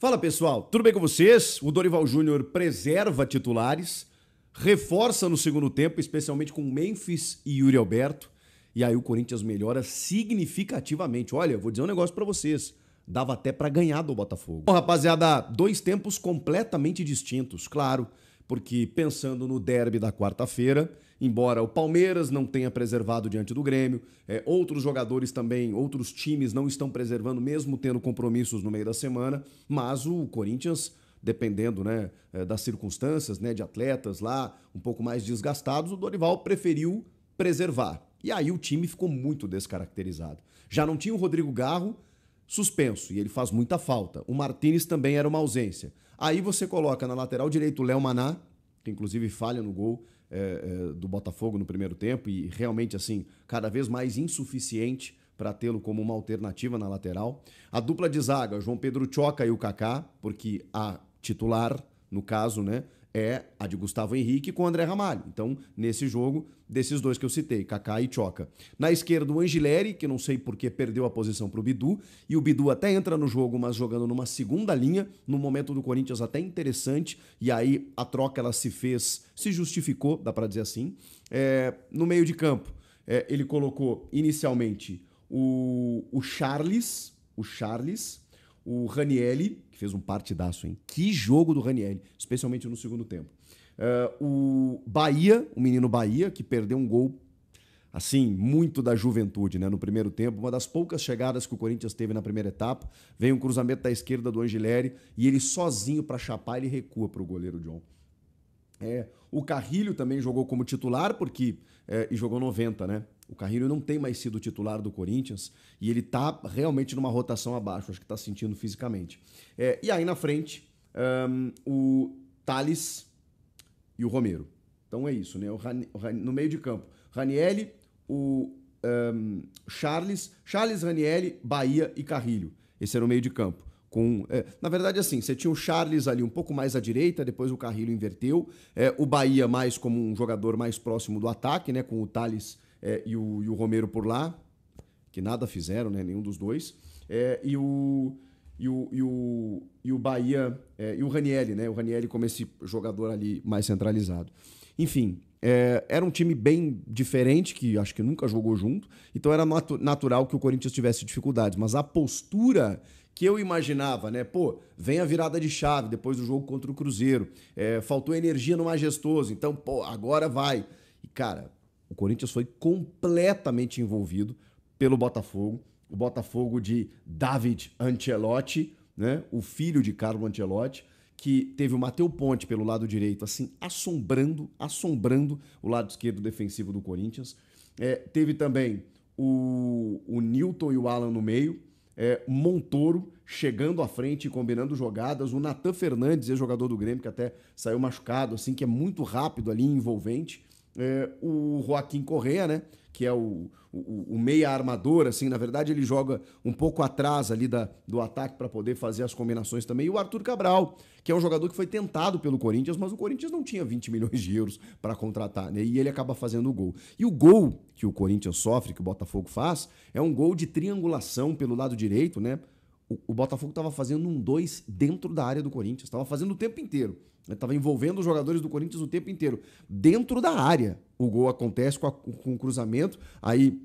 Fala pessoal, tudo bem com vocês? O Dorival Júnior preserva titulares, reforça no segundo tempo, especialmente com Memphis e Yuri Alberto, e aí o Corinthians melhora significativamente. Olha, vou dizer um negócio pra vocês, dava até pra ganhar do Botafogo. Bom, rapaziada, dois tempos completamente distintos, claro, porque pensando no derby da quarta-feira, embora o Palmeiras não tenha preservado diante do Grêmio, outros jogadores também, outros times não estão preservando, mesmo tendo compromissos no meio da semana, mas o Corinthians, dependendo, né, das circunstâncias, né, de atletas lá um pouco mais desgastados, o Dorival preferiu preservar. E aí o time ficou muito descaracterizado. Já não tinha o Rodrigo Garro suspenso, e ele faz muita falta. O Martínez também era uma ausência. Aí você coloca na lateral direito o Léo Maná, que inclusive falha no gol do Botafogo no primeiro tempo e realmente assim cada vez mais insuficiente para tê-lo como uma alternativa na lateral. A dupla de zaga, João Pedro Choca e o Kaká, porque a titular, no caso, né, é a de Gustavo Henrique com o André Ramalho. Então, nesse jogo, desses dois que eu citei, Kaká e Choca. Na esquerda, o Angileri, que não sei por que perdeu a posição para o Bidu, e o Bidu até entra no jogo, mas jogando numa segunda linha, no momento do Corinthians até interessante, e aí a troca ela se justificou, dá para dizer assim. No meio de campo, ele colocou inicialmente o Charles, o Ranieri, que fez um partidaço, hein? Que jogo do Ranieri, especialmente no segundo tempo. O Bahia, o menino Bahia, que perdeu um gol, assim, muito da juventude, né? No primeiro tempo, uma das poucas chegadas que o Corinthians teve na primeira etapa, veio um cruzamento da esquerda do Angileri e ele sozinho para chapar, ele recua para o goleiro John. O Carrilho também jogou como titular, e jogou 90, né? O Carrilho não tem mais sido titular do Corinthians e ele tá realmente numa rotação abaixo, acho que tá sentindo fisicamente. E aí na frente, o Thales e o Romero. Então é isso, né? No meio de campo, Ranieri, o Charles, Ranieri, Bahia e Carrilho. Esse era o meio de campo. Na verdade, assim, você tinha o Charles ali um pouco mais à direita, depois o Carrilho inverteu. O Bahia mais como um jogador mais próximo do ataque, né? Com o Thales e o Romero por lá, que nada fizeram, né? Nenhum dos dois. E o Bahia e o Ranieri, né? O Ranieri como esse jogador ali mais centralizado. Enfim, era um time bem diferente, que acho que nunca jogou junto, então era natural que o Corinthians tivesse dificuldades, mas a postura que eu imaginava, né? Pô, vem a virada de chave depois do jogo contra o Cruzeiro, faltou energia no Majestoso, então, pô, agora vai. E, cara, o Corinthians foi completamente envolvido pelo Botafogo, o Botafogo de David Ancelotti, né? O filho de Carlo Ancelotti, que teve o Matheus Ponte pelo lado direito, assim, assombrando o lado esquerdo defensivo do Corinthians. Teve também o Nilton e o Alan no meio, Montoro chegando à frente e combinando jogadas, o Natan Fernandes, ex-jogador do Grêmio, que até saiu machucado, assim, que é muito rápido ali, envolvente, o Joaquim Correa, né, que é o meia armador, assim, na verdade ele joga um pouco atrás ali do ataque para poder fazer as combinações também, e o Arthur Cabral, que é um jogador que foi tentado pelo Corinthians, mas o Corinthians não tinha 20 milhões de euros para contratar, né, e ele acaba fazendo o gol. E o gol que o Corinthians sofre, que o Botafogo faz, é um gol de triangulação pelo lado direito, né, o Botafogo estava fazendo um 2 dentro da área do Corinthians, estava fazendo o tempo inteiro. Estava envolvendo os jogadores do Corinthians o tempo inteiro. Dentro da área, o gol acontece com o cruzamento. Aí,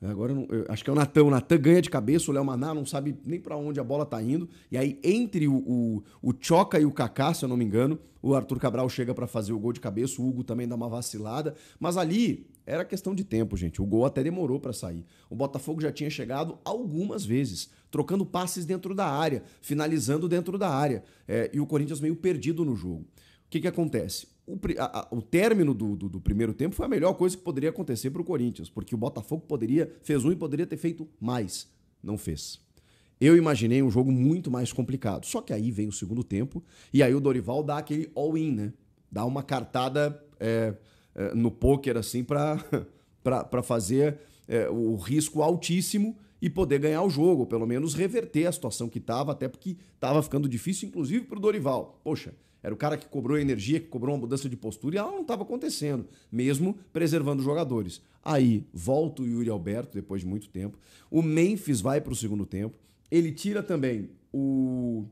agora eu acho que é o Natan. O Natan ganha de cabeça, o Léo Maná não sabe nem para onde a bola tá indo. E aí, entre o Choca e o Kaká, se eu não me engano, o Arthur Cabral chega para fazer o gol de cabeça. O Hugo também dá uma vacilada. Mas ali era questão de tempo, gente. O gol até demorou para sair. O Botafogo já tinha chegado algumas vezes, trocando passes dentro da área, finalizando dentro da área. E o Corinthians meio perdido no jogo. O que acontece? O término do primeiro tempo foi a melhor coisa que poderia acontecer para o Corinthians, porque o Botafogo fez um e poderia ter feito mais. Não fez. Eu imaginei um jogo muito mais complicado. Só que aí vem o segundo tempo e aí o Dorival dá aquele all-in, né? Dá uma cartada no pôquer, assim, para fazer o risco altíssimo e poder ganhar o jogo, ou pelo menos reverter a situação que estava, até porque estava ficando difícil, inclusive, para o Dorival. Poxa, era o cara que cobrou energia, que cobrou uma mudança de postura, e ela não estava acontecendo, mesmo preservando os jogadores. Aí volta o Yuri Alberto, depois de muito tempo. O Memphis vai para o segundo tempo. ele tira também o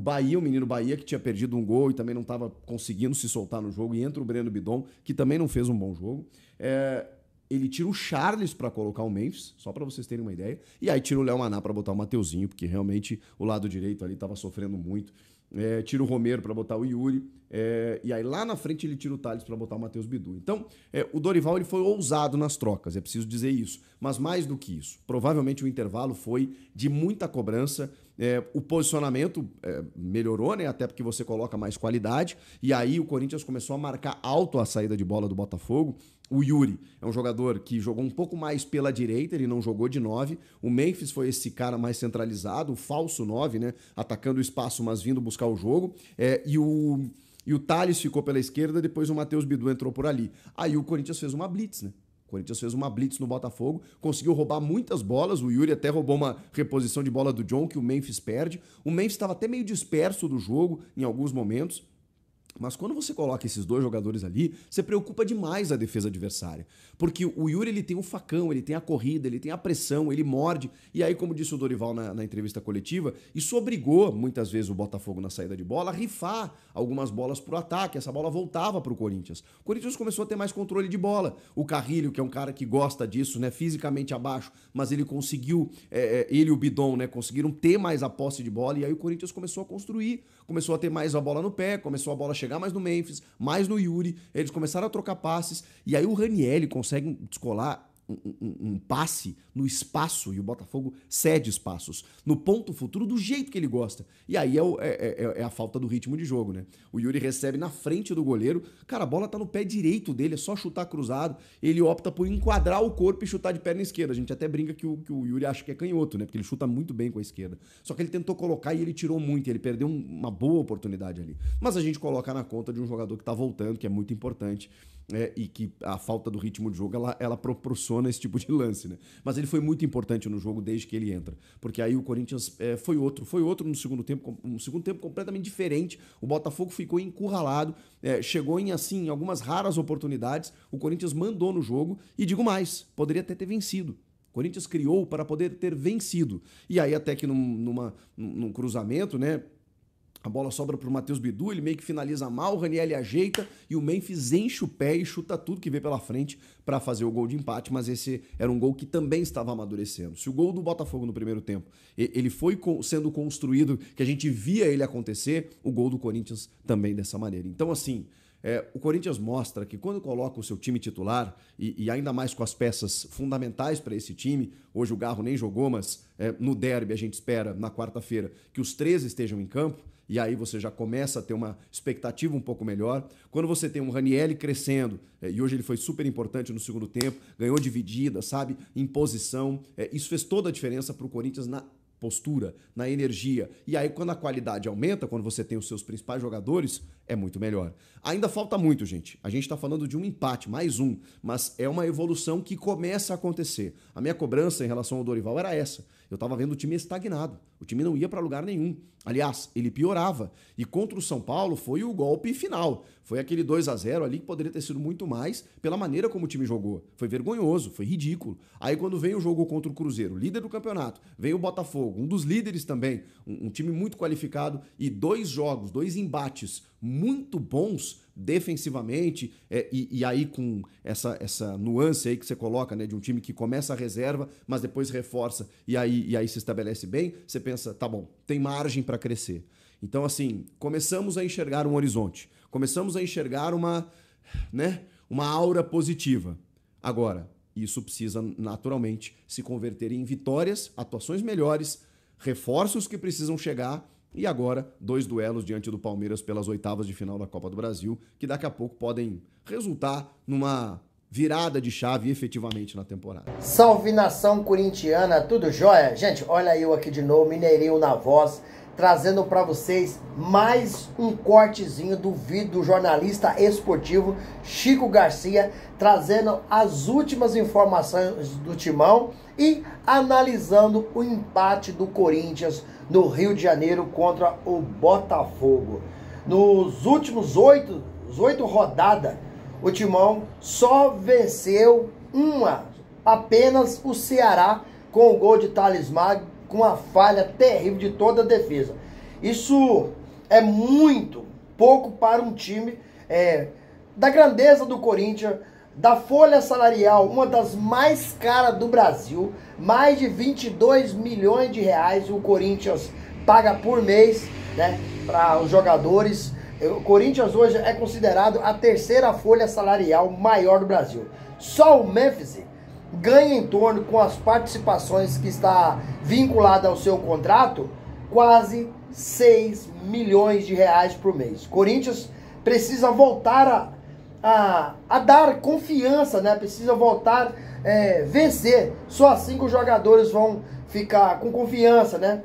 Bahia, o menino Bahia, que tinha perdido um gol e também não estava conseguindo se soltar no jogo, e entra o Breno Bidon, que também não fez um bom jogo. Ele tira o Charles para colocar o Memphis, só para vocês terem uma ideia, e aí tira o Léo Maná para botar o Mateuzinho, porque realmente o lado direito ali estava sofrendo muito. Tira o Romero para botar o Yuri, e aí lá na frente ele tira o Thales para botar o Matheus Bidu. Então, o Dorival ele foi ousado nas trocas, é preciso dizer isso. Mas mais do que isso, provavelmente o intervalo foi de muita cobrança. O posicionamento melhorou, né? Até porque você coloca mais qualidade. E aí o Corinthians começou a marcar alto a saída de bola do Botafogo. O Yuri é um jogador que jogou um pouco mais pela direita, ele não jogou de 9. O Memphis foi esse cara mais centralizado, o falso 9, né? Atacando o espaço, mas vindo buscar o jogo. E o Thales ficou pela esquerda, depois o Matheus Bidu entrou por ali. Aí o Corinthians fez uma blitz, né? O Corinthians fez uma blitz no Botafogo, conseguiu roubar muitas bolas, o Yuri até roubou uma reposição de bola do John que o Memphis perde. O Memphis estava até meio disperso do jogo em alguns momentos. Mas quando você coloca esses dois jogadores ali, você preocupa demais a defesa adversária. Porque o Yuri ele tem o facão, ele tem a corrida, ele tem a pressão, ele morde. E aí, como disse o Dorival na entrevista coletiva, isso obrigou muitas vezes o Botafogo na saída de bola a rifar algumas bolas pro ataque. Essa bola voltava pro Corinthians. O Corinthians começou a ter mais controle de bola. O Carrilho, que é um cara que gosta disso, né, fisicamente abaixo, mas ele conseguiu, ele e o Bidon, né, conseguiram ter mais a posse de bola. E aí o Corinthians começou a construir, começou a ter mais a bola no pé, começou a bola chegar mais no Memphis, mais no Yuri, eles começaram a trocar passes, e aí o Ranieri consegue descolar um passe no espaço, e o Botafogo cede espaços, no ponto futuro do jeito que ele gosta. E aí é a falta do ritmo de jogo, né? O Yuri recebe na frente do goleiro, cara, a bola tá no pé direito dele, é só chutar cruzado, ele opta por enquadrar o corpo e chutar de perna esquerda. A gente até brinca que o Yuri acha que é canhoto, né? Porque ele chuta muito bem com a esquerda. Só que ele tentou colocar e ele tirou muito, ele perdeu uma boa oportunidade ali. Mas a gente coloca na conta de um jogador que tá voltando, que é muito importante, e que a falta do ritmo de jogo, ela proporciona esse tipo de lance, né? Mas ele foi muito importante no jogo desde que ele entra, porque aí o Corinthians foi outro no segundo tempo, um segundo tempo completamente diferente. O Botafogo ficou encurralado, chegou em assim algumas raras oportunidades, o Corinthians mandou no jogo, e digo mais, poderia até ter vencido. O Corinthians criou para poder ter vencido. E aí até que num cruzamento, né, a bola sobra para o Matheus Bidu, ele meio que finaliza mal, o Ranieri ajeita e o Memphis enche o pé e chuta tudo que vê pela frente para fazer o gol de empate, mas esse era um gol que também estava amadurecendo. Se o gol do Botafogo no primeiro tempo, ele foi sendo construído, que a gente via ele acontecer, o gol do Corinthians também dessa maneira. Então, assim, o Corinthians mostra que quando coloca o seu time titular, e ainda mais com as peças fundamentais para esse time, hoje o Garro nem jogou, mas no derby a gente espera, na quarta-feira, que os 13 estejam em campo, e aí você já começa a ter uma expectativa um pouco melhor. Quando você tem um Ranieri crescendo, e hoje ele foi super importante no segundo tempo, ganhou dividida, sabe, em posição, isso fez toda a diferença para o Corinthians na postura, na energia. E aí quando a qualidade aumenta, quando você tem os seus principais jogadores, é muito melhor. Ainda falta muito, gente. A gente está falando de um empate, mais um, mas é uma evolução que começa a acontecer. A minha cobrança em relação ao Dorival era essa. Eu estava vendo o time estagnado. O time não ia para lugar nenhum. Aliás, ele piorava. E contra o São Paulo foi o golpe final. Foi aquele 2-0 ali que poderia ter sido muito mais pela maneira como o time jogou. Foi vergonhoso, foi ridículo. Aí quando vem o jogo contra o Cruzeiro, líder do campeonato, vem o Botafogo, um dos líderes também, um time muito qualificado, e 2 jogos, 2 embates muito bons defensivamente, e aí com essa nuance aí que você coloca, né, de um time que começa a reserva, mas depois reforça e aí se estabelece bem, você pensa, tá bom, tem margem para crescer. Então, assim, começamos a enxergar um horizonte, começamos a enxergar uma aura positiva. Agora, isso precisa naturalmente se converter em vitórias, atuações melhores, reforços que precisam chegar. E agora, 2 duelos diante do Palmeiras pelas oitavas de final da Copa do Brasil, que daqui a pouco podem resultar numa virada de chave efetivamente na temporada. Salve nação corintiana, tudo jóia? Gente, olha eu aqui de novo, Mineirinho na voz, trazendo para vocês mais um cortezinho do vídeo do jornalista esportivo Chico Garcia, trazendo as últimas informações do Timão e analisando o empate do Corinthians no Rio de Janeiro contra o Botafogo. Nos últimos 8 rodadas, o Timão só venceu apenas o Ceará, com o gol de Thales com uma falha terrível de toda a defesa. Isso é muito pouco para um time da grandeza do Corinthians, da folha salarial, uma das mais caras do Brasil, mais de 22 milhões de reais o Corinthians paga por mês, né, para os jogadores. O Corinthians hoje é considerado a terceira folha salarial maior do Brasil. Só o Memphis ganha em torno, com as participações que está vinculada ao seu contrato, quase 6 milhões de reais por mês. Corinthians precisa voltar a dar confiança, né? Precisa voltar a vencer. Só assim que os jogadores vão ficar com confiança, né?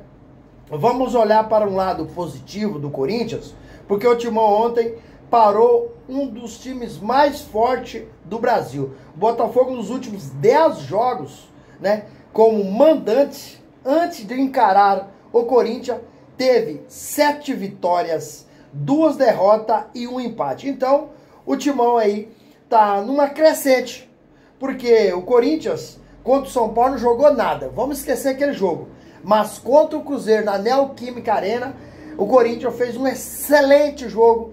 Vamos olhar para um lado positivo do Corinthians, porque o Timão ontem parou um dos times mais fortes do Brasil. O Botafogo nos últimos 10 jogos, né, como mandante, antes de encarar o Corinthians, teve 7 vitórias, 2 derrotas e 1 empate. Então, o Timão aí tá numa crescente, porque o Corinthians contra o São Paulo não jogou nada. Vamos esquecer aquele jogo. Mas contra o Cruzeiro na Neoquímica Arena, o Corinthians fez um excelente jogo,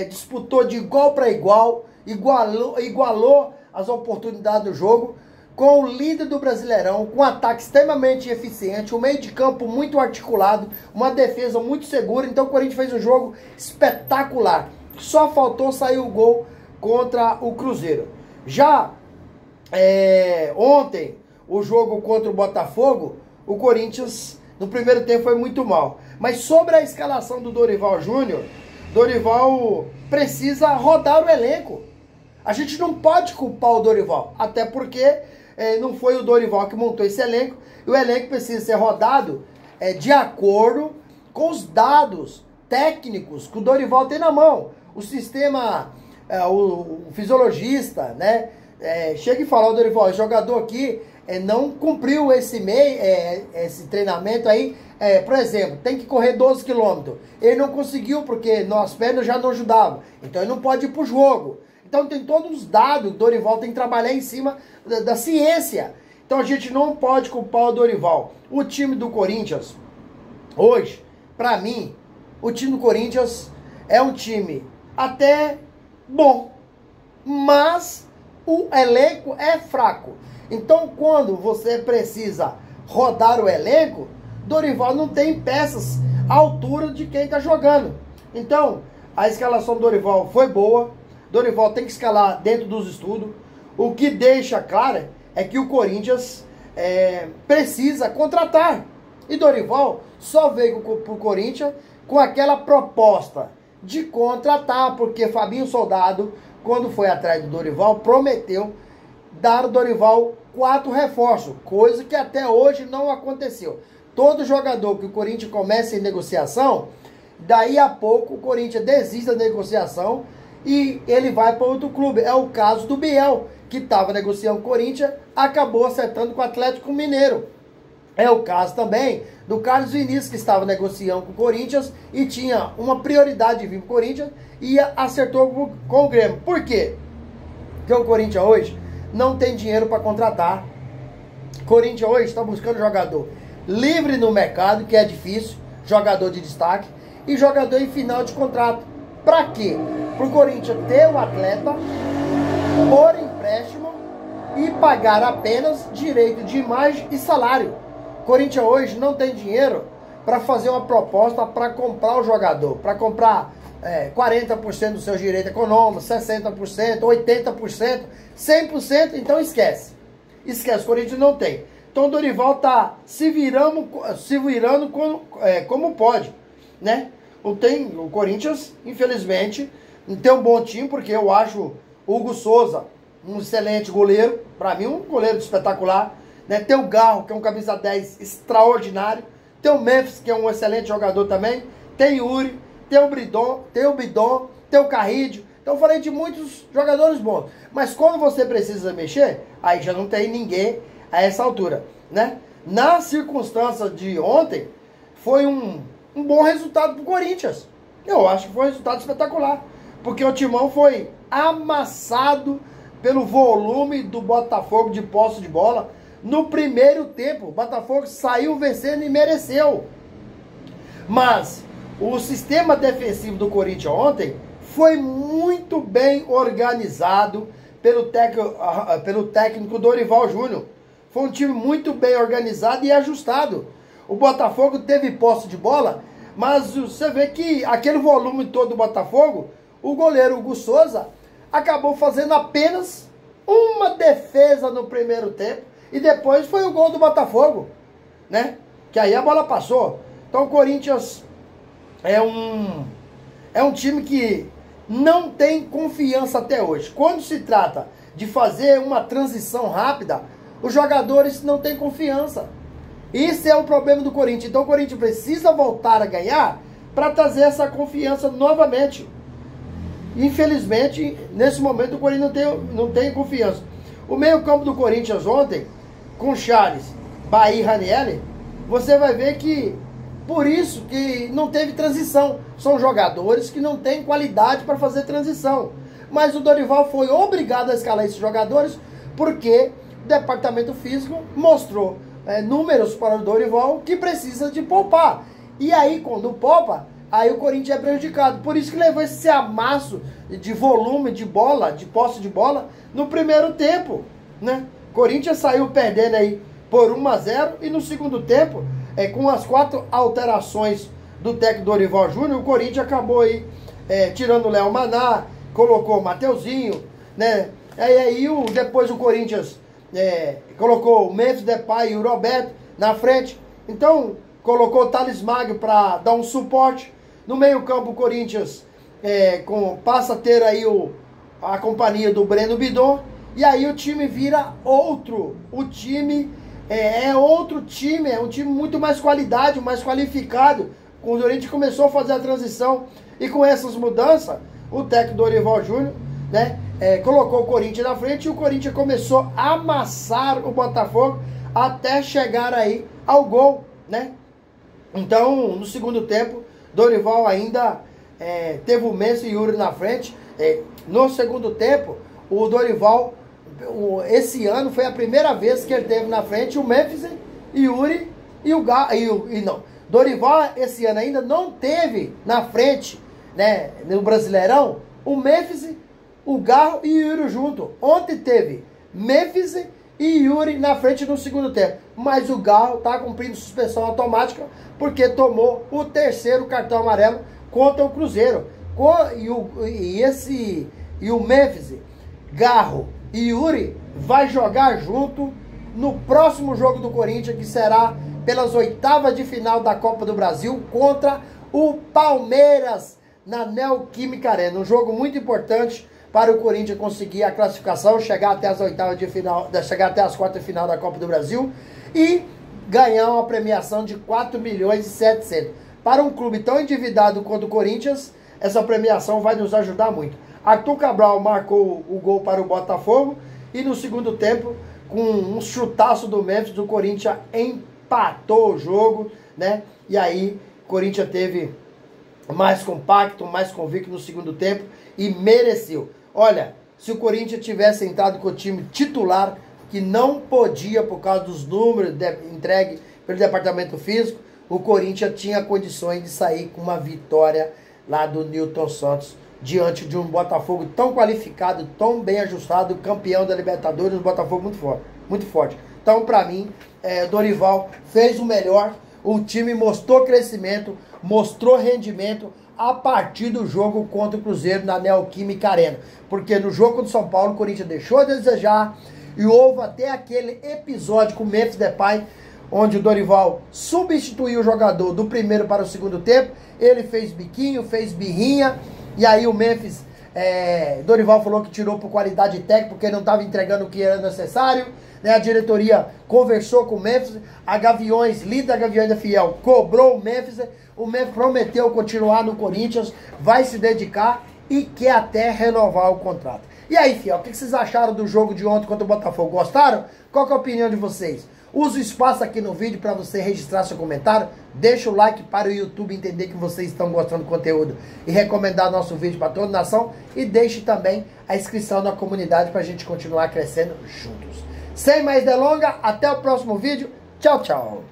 disputou de igual para igual, igualou as oportunidades do jogo, com o líder do Brasileirão, com um ataque extremamente eficiente, um meio de campo muito articulado, uma defesa muito segura. Então o Corinthians fez um jogo espetacular. Só faltou sair o gol contra o Cruzeiro. Já ontem, o jogo contra o Botafogo, o Corinthians no primeiro tempo foi muito mal. Mas sobre a escalação do Dorival Júnior, Dorival precisa rodar o elenco. A gente não pode culpar o Dorival, até porque não foi o Dorival que montou esse elenco. E o elenco precisa ser rodado de acordo com os dados técnicos que o Dorival tem na mão. O sistema, o fisiologista, né, chega e fala: o Dorival, o jogador aqui não cumpriu esse treinamento aí. Por exemplo, tem que correr 12 quilômetros. Ele não conseguiu porque as pernas já não ajudavam. Então ele não pode ir pro jogo. Então tem todos os dados. O Dorival tem que trabalhar em cima da ciência. Então a gente não pode culpar o Dorival. O time do Corinthians, hoje, pra mim, o time do Corinthians é um time até bom, mas o elenco é fraco. Então quando você precisa rodar o elenco, Dorival não tem peças à altura de quem está jogando. Então, a escalação do Dorival foi boa. Dorival tem que escalar dentro dos estudos. O que deixa claro é que o Corinthians precisa contratar. E Dorival só veio para o Corinthians com aquela proposta de contratar, porque Fabinho Soldado, quando foi atrás do Dorival, prometeu dar ao Dorival 4 reforços, coisa que até hoje não aconteceu. Todo jogador que o Corinthians começa em negociação, daí a pouco o Corinthians desiste da negociação e ele vai para outro clube. É o caso do Biel, que estava negociando com o Corinthians, acabou acertando com o Atlético Mineiro. É o caso também do Carlos Vinícius, que estava negociando com o Corinthians e tinha uma prioridade de vir para o Corinthians e acertou com o Grêmio. Por quê? Porque o Corinthians hoje não tem dinheiro para contratar. O Corinthians hoje está buscando jogador livre no mercado, que é difícil, jogador de destaque, e jogador em final de contrato. Para quê? Para o Corinthians ter o atleta por empréstimo e pagar apenas direito de imagem e salário. O Corinthians hoje não tem dinheiro para fazer uma proposta para comprar o jogador, para comprar 40% dos seus direitos econômicos, 60%, 80%, 100%, então esquece. Esquece, o Corinthians não tem. Então o Dorival tá se virando como pode, né? O Corinthians, infelizmente, não tem um bom time, porque eu acho o Hugo Souza um excelente goleiro, para mim um goleiro espetacular, né? Tem o Garro, que é um camisa 10 extraordinário, tem o Memphis, que é um excelente jogador também, tem o Yuri, tem o Bidon, tem o Carrídio. Então eu falei de muitos jogadores bons, mas quando você precisa mexer, aí já não tem ninguém a essa altura, né? Na circunstância de ontem, foi um bom resultado pro Corinthians. Eu acho que foi um resultado espetacular, porque o Timão foi amassado pelo volume do Botafogo de posse de bola. no primeiro tempo. O Botafogo saiu vencendo e mereceu. Mas o sistema defensivo do Corinthians ontem foi muito bem organizado pelo técnico Dorival Júnior. Foi um time muito bem organizado e ajustado. O Botafogo teve posse de bola, mas você vê que aquele volume todo do Botafogo, o goleiro Hugo Souza acabou fazendo apenas uma defesa no primeiro tempo e depois foi o gol do Botafogo, né? Que aí a bola passou. Então o Corinthians é um time que não tem confiança até hoje. Quando se trata de fazer uma transição rápida, os jogadores não têm confiança. Esse é o problema do Corinthians. Então o Corinthians precisa voltar a ganhar para trazer essa confiança novamente. Infelizmente, nesse momento o Corinthians não tem confiança. O meio-campo do Corinthians ontem, com Charles, Bahia e Ranieri, você vai ver que por isso que não teve transição. São jogadores que não têm qualidade para fazer transição. Mas o Dorival foi obrigado a escalar esses jogadores porque o departamento físico mostrou números para o Dorival que precisa de poupar. E aí, quando poupa, aí o Corinthians é prejudicado. Por isso que levou esse amasso de volume de bola, de posse de bola, no primeiro tempo, né? Corinthians saiu perdendo aí por 1-0 e no segundo tempo, com as 4 alterações do técnico Dorival Júnior, o Corinthians acabou aí tirando o Léo Maná, colocou o Mateuzinho, né? Aí depois o Corinthians colocou o Memphis Depay e o Roberto na frente. Então colocou o Thales Magno para dar um suporte. No meio campo o Corinthians passa a ter aí a companhia do Breno Bidon. E aí o time vira outro. O time outro time, é um time muito mais qualidade, mais qualificado. Quando o Corinthians começou a fazer a transição e com essas mudanças, o técnico Dorival Júnior, né, colocou o Corinthians na frente e o Corinthians começou a amassar o Botafogo até chegar aí ao gol, né? Então, no segundo tempo, Dorival ainda teve o Memphis e Yuri na frente. No segundo tempo, o Dorival, esse ano foi a primeira vez que ele teve na frente o Memphis e Yuri e o não. Dorival esse ano ainda não teve na frente, né, no Brasileirão, o Memphis, o Garro e o Yuri junto. Ontem teve Memphis e Yuri na frente no segundo tempo. Mas o Garro está cumprindo suspensão automática porque tomou o 3º cartão amarelo contra o Cruzeiro. E o Memphis, Garro e Yuri vai jogar junto no próximo jogo do Corinthians, que será pelas 8ª de final da Copa do Brasil contra o Palmeiras na Neoquímica Arena. Um jogo muito importante para o Corinthians conseguir a classificação, chegar até as 8ª de final, chegar até as 4ª de final da Copa do Brasil e ganhar uma premiação de 4.700.000. Para um clube tão endividado quanto o Corinthians, essa premiação vai nos ajudar muito. Arthur Cabral marcou o gol para o Botafogo e no segundo tempo, com um chutaço do Memphis, o Corinthians empatou o jogo, né? E aí o Corinthians teve mais compacto, mais convicto no segundo tempo e mereceu. Olha, se o Corinthians tivesse entrado com o time titular, que não podia por causa dos números entregue pelo departamento físico, o Corinthians tinha condições de sair com uma vitória lá do Newton Santos, diante de um Botafogo tão qualificado, tão bem ajustado, campeão da Libertadores, um Botafogo muito forte, muito forte. Então, para mim, Dorival fez o melhor, o time mostrou crescimento, mostrou rendimento a partir do jogo contra o Cruzeiro na Neoquímica Arena. Porque no jogo contra o São Paulo, o Corinthians deixou a desejar e houve até aquele episódio com o Memphis Depay, onde o Dorival substituiu o jogador do primeiro para o segundo tempo. Ele fez biquinho, fez birrinha, e aí o Memphis, Dorival falou que tirou por qualidade técnica, porque não estava entregando o que era necessário, né? A diretoria conversou com o Memphis, a Gaviões, líder da Gaviões da Fiel, cobrou o Memphis prometeu continuar no Corinthians, vai se dedicar e quer até renovar o contrato. E aí, Fiel, o que vocês acharam do jogo de ontem contra o Botafogo? Gostaram? Qual que é a opinião de vocês? Use o espaço aqui no vídeo para você registrar seu comentário. Deixa o like para o YouTube entender que vocês estão gostando do conteúdo e recomendar nosso vídeo para toda a nação. E deixe também a inscrição na comunidade para a gente continuar crescendo juntos. Sem mais delongas, até o próximo vídeo. Tchau, tchau.